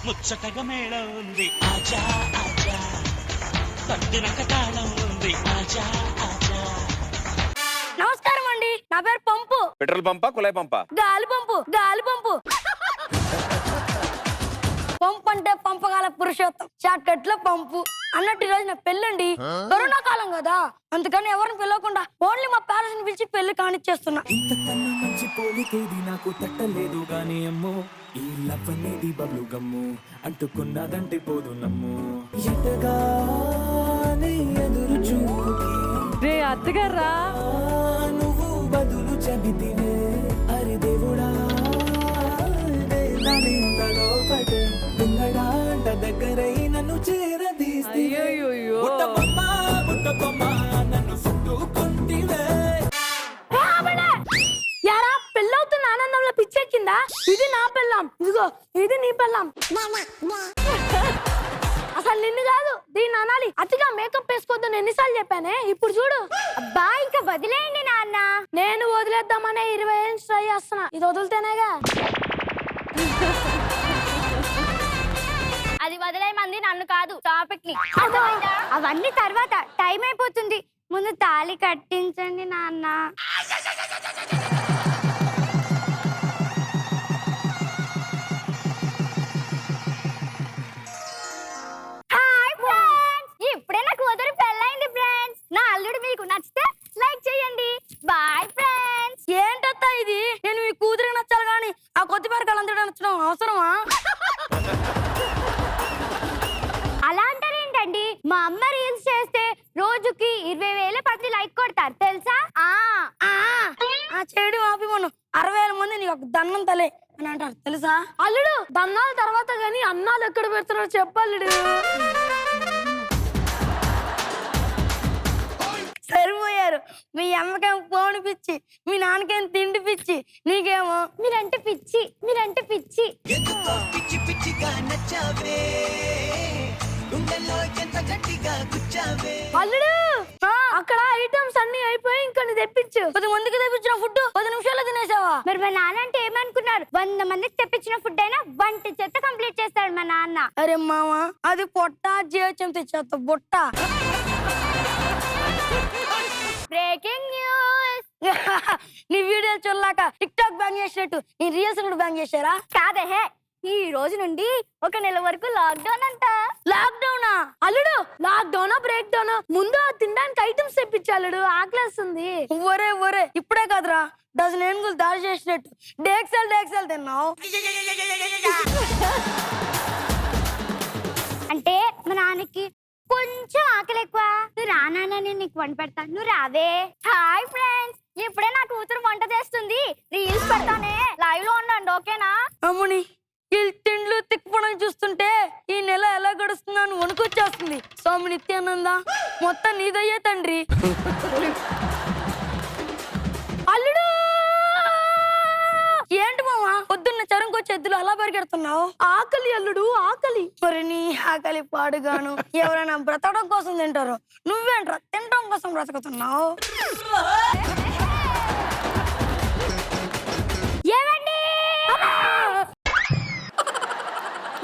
ముచ్చటగా మేళం ఉంది ఆజా ఆజా, తట్టినక తాళం ఉంది ఆజా ఆజా. నమస్కారం అండి, నా పేరు పంపు. పెట్రోల్ పంపా కుళాయి పంపా? గాలి పంపు, గాలి పంపు. పంపు అంటే పంపగాల పురుషోత్తం, షార్ట్ కట్ లో పంపు అన్నట్టు. ఈ రోజు నా పెళ్ళండి. కరోనా కాలం కదా, అందుకని ఎవరిని పిలవకుండా ఓన్లీ మా పేరెంట్స్ ని పిలిచి పెళ్లి కానిచ్చేస్తున్నా. ఇంతకన్నా మంచి పోలికేది నాకు తట్టలేదు గానీ అమ్మో, ఈ లవ్ అనేది బబ్లు గమ్ము, అంటుకున్నదంటే పోదు నమ్ము. ఎటగానే ఎదురు చూపుకి రే అత్తగారా, నువ్వు బదులు చెబితివే. అరే దేవుడా, పిల్లడాంట దగ్గరై నన్ను చేరదీస్తే, అయ్యయ్యో. బుట్ట బొమ్మ నన్ను చుట్టుకుంటివే. యారా పెళ్ళవుతున్న ఆనందంలో పిచ్చెక్కిందా? ఇది నా పెళ్ళాం, ఇదిగో ఇది నీ పెళ్ళాం. అసలు నిన్ను కాదు దీన్ని అనాలి. అతిగా మేకప్ వేసుకోవద్దని ఎన్నిసార్లు చెప్పానే, ఇప్పుడు చూడు. అబ్బా ఇంకా వదిలేయండి నాన్న. నేను వదిలేద్దామనే 20 ఏళ్ళు ట్రై చేస్తున్నా, ఇది వదిలితేనేగా. అది వదిలేయమంది నన్ను కాదు, టాపిక్ ని. అవన్నీ తర్వాత, టైం అయిపోతుంది. ముందు తాళి కట్టించండి నాన్న. హాయ్ ఫ్రెండ్స్, ఇప్పుడే నాకు వదిలి పెళ్ళైంది ఫ్రెండ్స్. నా అల్లుడు మీకు నచ్చితే లైక్ చేయండి. Bye friends. ఏంటత్తా ఇది? నేను మీ కూతురికి నచ్చాలి కానీ ఆ కొత్తిమీరకాయలు అందరూ నచ్చడం అవసరమా? అలా అంటారేంటండి? మా అమ్మ రీల్స్ చేస్తే రోజుకి 20,000 మంది లైక్ కొడతారు తెలుసా? ఆ చెడు ఆపి మనం 60,000 మంది నీకు ఒక దన్నం తలే అని అంటారు తెలుసా? అల్లుడు దన్నాల తర్వాత గాని అన్నాలు ఎక్కడ పెడుతున్నారో చెప్పల్లుడు. సరిపోయారు. మీ అమ్మకేమో ఫోన్ పిచ్చి, మీ నాన్నకేం తిండి పిచ్చి, నీకేమో మీరంటే పిచ్చి, మీరంటే పిచ్చి. పిచ్చి పిచ్చిగా నచ్చావే, గుండెల్లో ఎంత గట్టిగా గుచ్చావే. అల్లుడు అక్కడ ఐటమ్స్ అన్ని అయిపోయి ఇంకా నీ తెప్పించు. 10 మందికి తెప్పించిన ఫుడ్ 10 నిమిషాల్లో తినేసావా? మరి మా నాన్న అంటే ఏమనుకున్నారు? 100 మందికి తెప్పించిన ఫుడ్ అయినా వంట చేత కంప్లీట్ చేస్తాడు మా నాన్న. అరే మామా, అది పొట్ట జీవచం తెచ్చేస్తా బొట్ట. Breaking news. నీ వీడియోలు చూడలాక టిక్ టాక్ బ్యాన్ చేసినట్టు నీ రీల్స్ కూడా బ్యాన్ చేశారా? కాదే, ఈ రోజు నుండి 1 నెల వరకు లాక్డౌన్ అంట. లాక్డౌనా? అల్లుడు లాక్డౌనా బ్రేక్ డౌనా? ముందు తినడానికి ఐటమ్స్ తెప్పించాలుడు, ఆకలేస్తుంది. ఒరే ఒరే, ఇప్పుడే కాదురా డజన్ ఏనుగులు దాడి చేసినట్టు డేక్సల్ తిన్నావు. అంటే మా నాన్నకి కొంచెం ఆకలి ఎక్కువ. నువ్వు రానా, నేను నీకు వంట పెడతాను, నువ్వు రావే. హాయ్ ఫ్రెండ్స్, ఇప్పుడే నా కూతురు వంట చేస్తుంది. రీల్స్ పెడతానే, లైవ్ లో ఉండండి ఓకేనా? అమ్ముని ఈ తిండ్లు తిక్కుపడం చూస్తుంటే ఈ నెల ఎలా గడుస్తుందని వణుకొచ్చేస్తుంది. స్వామి నిత్యానంద మొత్తం నీదయ్యే తండ్రి. అల్లుడు ఏంటి మామా పొద్దున్న చరంకొచ్చి ఎద్దులు అలా పరిగెడుతున్నావు? ఆకలి అల్లుడు ఆకలి. మరి నీ ఆకలి పాడుగాను ఎవరైనా బ్రతకడం కోసం తింటారు, నువ్వేంట్రా తినడం కోసం బ్రతుకుతున్నావు? ఏమండి,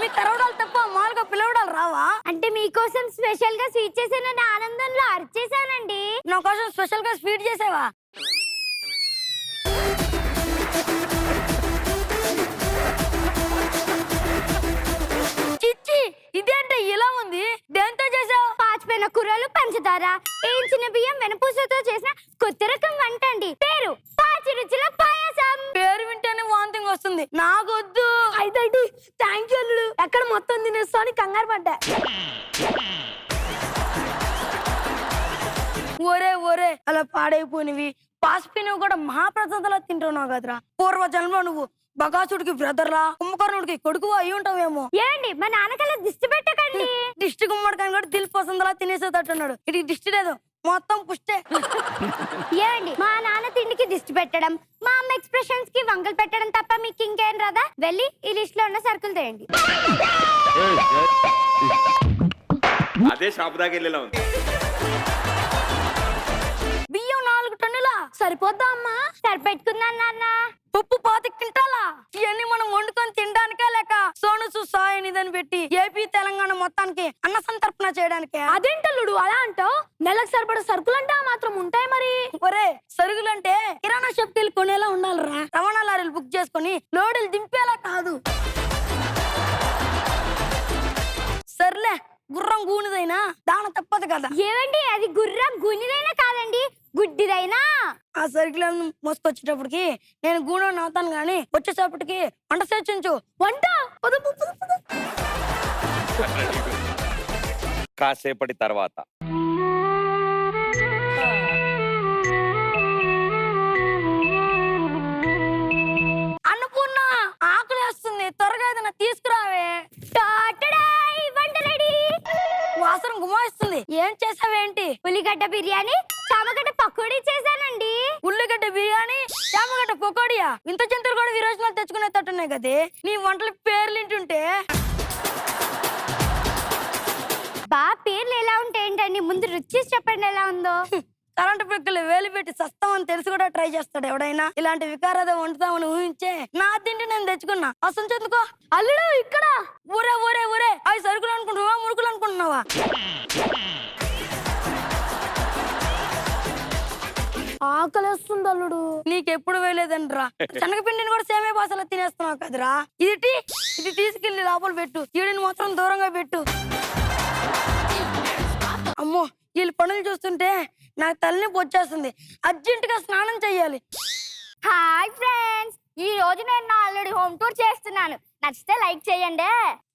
మీ కరవడాలు తప్ప మామూలుగా పిలవడాలు రావా? అంటే మీకోసం స్పెషల్ గా స్వీట్ చేసానని ఆనందంలో అరిచేసానండి. నా కోసం స్పెషల్ గా స్వీట్ చేసావా? చిచ్చి, ఇదేంటి ఇలా ఉంది? దేంతో చేసావు? పాచిపోయిన కూరలు, పంచదార, వేయించిన బియ్యం, వెనపూసతో చేసిన కొత్త రకం వంట అండి. పేరు పాచి రుచుల పాయసం. పేరు వింటేనే వాంతింగ్ వస్తుంది, నాకొద్దు. అయితే థ్యాంక్ యూ అల్లుడు. ఎక్కడ మొత్తం తినేస్తాను కంగారు పడ్డా. ఒరే అలా పాడైపోయినవి పాసిపోయినవి కూడా మహాప్రసాదాలు తింటున్నావు కదరా. పూర్వ జన్మలో నువ్వు బగాసుడికి బ్రదర్లా, కుంభకర్ణుడికి కొడుకు అయి ఉంటావేమో. ఏమండి, మా నాన్నకల్లా దిష్టి పెట్టకండి. దిష్టి గుమ్మడికాయని కూడా దిల్ పసందలా తినేసేటట్టున్నాడు. ఇది దిష్టి లేదు, మొత్తం పుష్టే. ఏమండి, మా నాన్న తిండికి దిష్టి పెట్టడం, మా అమ్మ ఎక్స్ప్రెషన్స్ కి వంకలు పెట్టడం తప్ప మీకు ఇంకేం రాదా? వెళ్ళి ఈ లిస్ట్ లో ఉన్న సరుకులు తేయండి. అదే షాప్ దాకా వెళ్ళేలా ఉంది. బియ్యం 4 టన్నులా సరిపోద్దా అమ్మా? సరిపెట్టుకున్నాను నాన్న. ఉప్పు 25 క్వింటాలా? ఇవన్నీ మనం వండుకొని తినడానికే లేక సోను సాయనిదని పెట్టి ఏపీ తెలంగాణ మొత్తానికి అన్న సంతర్పణ చేయడానికి. అదేంటల్లుడు అలా అంటావు? నెలకు సరిపడా సరుకులంటే ఆ మాత్రం ఉంటాయి మరి. ఒరే సరుకులంటే కిరాణా షాప్కి వెళ్ళి కొనేలా ఉండాలిరా. రవాణా లారీలు బుక్ చేసుకుని లోడులు దింపేలా కాదు. సర్లే గుర్రం గూనిదైనా దాన తప్పదు కదా. ఏవండి అది గుర్రం గునిదైనా కాదండి, గుడ్డిదైనా. ఆ సరుకులను మోసుకొచ్చేటప్పటికి నేను గూనె అవుతాను గాని వచ్చేటప్పటికి వంట చేర్చించు. వంట పద, పద, పద, పద. కాసేపటి తర్వాత అన్నపూర్ణ ఆకలేస్తుంది, త్వరగా ఏదైనా తీసుకురావే. టాటడాయ్, వంట రెడీ. వాసన గుమాయిస్తుంది. ఏం చేసావేంటి? ఉల్లిగడ్డ బిర్యానీ, చామగడ్డ పకోడీ చేశానండి. ఉల్లిగడ్డ బిర్యానీ, చామగడ్డ పకోడియా? ఇంత జంతువులు కూడా విరోచనాలు తెచ్చుకునేటట్టున్నాయి కదే నీ వంటల పేర్లు వింటుంటే. బా పేర్లు ఎలా ఉంటాయి ఏంటండి, ముందు రుచి చెప్పండి ఎలా ఉందో. కరెంటు పిక్కలు వేలు పెట్టి సస్తామని తెలిసి కూడా ట్రై చేస్తాడు ఎవడైనా. ఇలాంటి వికారాద వండుతామని ఊహించే నా తిండి నేను తెచ్చుకున్నా. అసలు చెందుకో అల్లుడు ఇక్కడ. ఊరే ఊరే ఊరే అవి సరుకులు అనుకుంటున్నావా మురుకులు అనుకుంటున్నావా? ఆకలిస్తుంది అల్లుడు. నీకెప్పుడు వేయలేదండ్రా. శనగపిండిని కూడా సేమే బాసలో తినేస్తున్నావు కదరా. ఇది తీసుకెళ్లి లోపల పెట్టు. ఈడిని మాత్రం దూరంగా పెట్టు. అమ్మో వీళ్ళు పనులు చూస్తుంటే నాకు తలనొప్పి వచ్చేస్తుంది. అర్జెంట్ గా స్నానం చెయ్యాలి. హాయ్ ఫ్రెండ్స్, ఈ రోజు నేను నా ఆల్రెడీ హోమ్ టూర్ చేస్తున్నాను. నచ్చితే లైక్ చేయండి.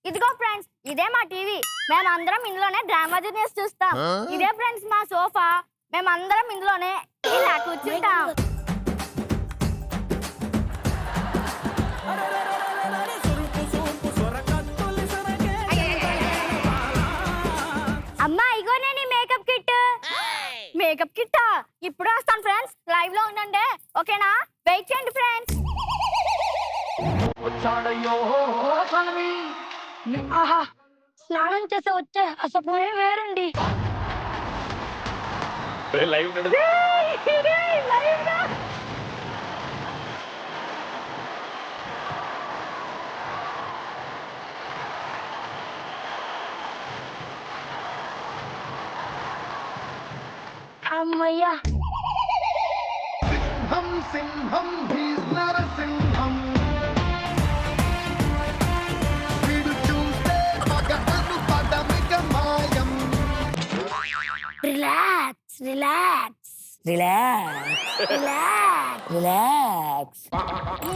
ఇదిగో ఫ్రెండ్స్, ఇదే మా టీవీ. మేమందరం ఇందులోనే డ్రామా జూనియర్స్ చూస్తాం. ఇదే ఫ్రెండ్స్ మా సోఫా. మేమందరం ఇందులోనే ఇలా కూర్చుంటాం. అమ్మా ఇగోనే నీ మేకప్ కిట్. మేకప్ కిట్ ఇప్పుడు వస్తాను ఫ్రెండ్స్, లైవ్ లో ఉండండి ఓకేనా? వెయిట్ చేయండి ఫ్రెండ్స్. ఆహా స్నానం చేసి వచ్చే అసలు వేరండి. అమ్మయ్యా సింహం he's నరసింహం వీడు చూస్తే పగలు పదమిక మాయం. Relax relax relax relax relax.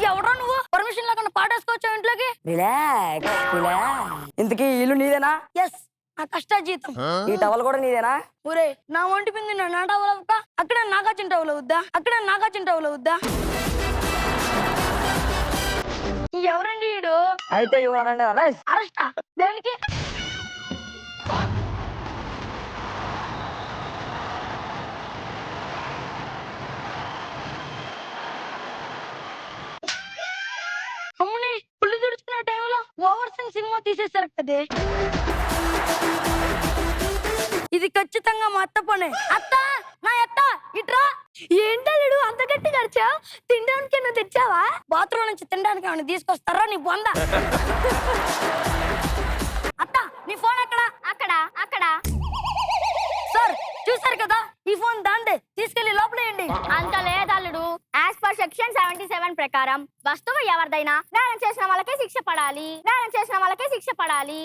ఎవడో నువ్వు పర్మిషన్ లేకుండా పాటేసుకోవచ్చావు ఇంట్లోకి? Relax relax. ఇంతకీ ఇల్లు నీదేనా? ఎస్, నా కష్టాజీతం. ఈ టవల్ కూడా నీదేనా? ఒరే నా ఒంటి పిండి నా టవల్ అవ్వక అక్కడ నాగార్జున టవల్ అవుద్దా? అక్కడ నాగార్జున టవల్ అవుద్దా? ఎవరండి వీడు? అయితే ఇవ్వనండి అరెస్టా? దేనికి? అమ్మని పుల్లి తుడుచుకునే టైంలో ఓవర్ సింగ్ సినిమా తీసేశారు కదే. ఇది ఖచ్చితంగా మా అత్త పనే. అత్త నా అత్త ఇట్రా. ఏంటల్లుడు అంత గట్టి గడిచావు? తినడానికి నువ్వు తెచ్చావా? బాత్రూమ్ నుంచి తినడానికి ఏమైనా తీసుకొస్తారా నీ బొంద? అత్త నీ ఫోన్ ఎక్కడ? అక్కడ అక్కడ. సార్ చూసారు కదా, ఈ ఫోన్ దాందే, తీసుకెళ్లి లోపలేయండి. అంత లేదల్లుడు. యాజ్ పర్ సెక్షన్ 77 ప్రకారం వస్తువు ఎవరిదైనా నేరం చేసిన వాళ్ళకే శిక్ష పడాలి. నేరం చేసిన వాళ్ళకే శిక్ష పడాలి.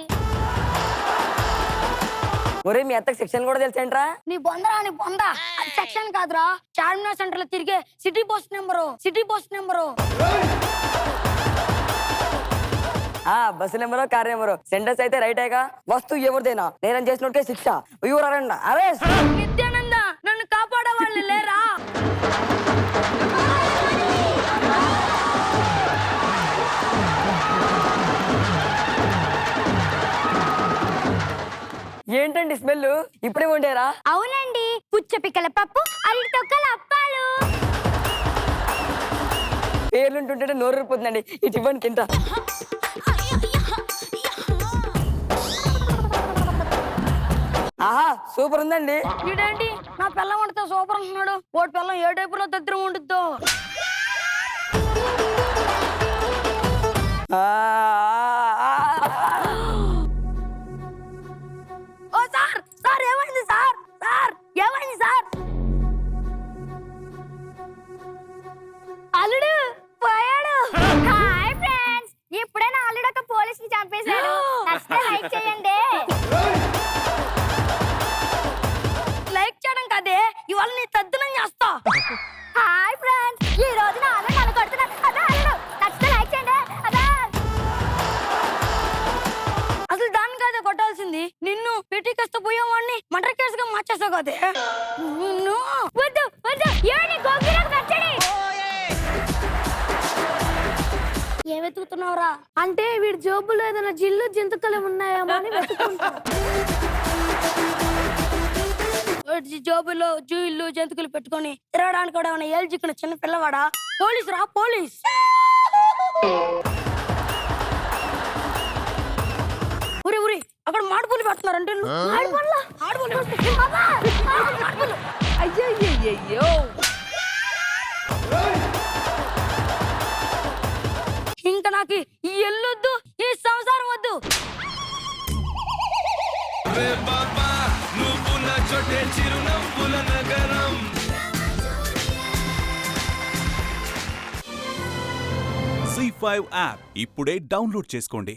ఒరే మీ అత్తకి సెక్షన్ కూడా తెలుసేంట్రా? నీ బొందరా నీ బొంద. అది సెక్షన్ కాదురా, చార్మినార్ సెంటర్ లో తిరిగే city post number. City post number. Bus నెంబరో కార్ నెంబరో సెంటెన్స్ అయితే రైటేగా. వస్తువు ఎవరిదైనా నేరం చేసినట్టే శిక్ష. అరెస్ట్. నిత్యానంద నన్ను కాపాడే వాళ్ళు లేరా? ఏంటండి స్మెల్? ఇప్పుడే వండారా? అవునండి, పుచ్చ పిక్కల పప్పు, అరటి తొక్కల అప్పాలు. పేర్లుంటుంటే నోరు ఊరిపోతుందండి. ఇటు ఇవ్వండి తింటా. ఆహా సూపర్ ఉందండి. ఇదేంటి నా పిల్లం వండితే సూపర్ అంటున్నాడు. ఓటి పిల్లం ఏ టైపులో దరిద్రం వండుద్దో. ఆ చంపేశాడు. నచ్చితే లైక్ చేయండి. లైక్ చేయడం కదే ఇవాళ నీ తద్దునం చేస్తా. హాయ్ ఫ్రెండ్స్, ఈ రోజు నాన్న నన్ను కొడుతున్నాడు. అదే అల్లుడు, నచ్చితే లైక్ చేయండి. అదే అసలు దాని కాదే కొట్టాల్సింది, నిన్ను పెటీకస్త పోయేవాడిని మర్డర్ కేసుగా మార్చేసావు కదే. వద్దు వద్దు, ఏమని గోగిరాకు నచ్చడి. ఏం వెతుకుతున్నావురా? అంటే వీడి జోబులో ఏదైనా జిల్లు జంతుకలు ఉన్నాయేమో అని వెతుకుంటా. జోబులో జూయిల్లు జంతుకులు పెట్టుకొని తిరగడానికి కూడా ఏమైనా ఏళ్ళు చిక్కున చిన్న పిల్లవాడా? పోలీస్ రా, పోలీస్. ఉరి ఉరి, అక్కడ మాడుపులు పెడుతున్నారంటే అయ్యయ్యో. ఇంకా నాకు ఈ ఎల్లొద్దు, ఈ సంసారం వద్దు. C5 యాప్ ఇప్పుడే డౌన్లోడ్ చేసుకోండి.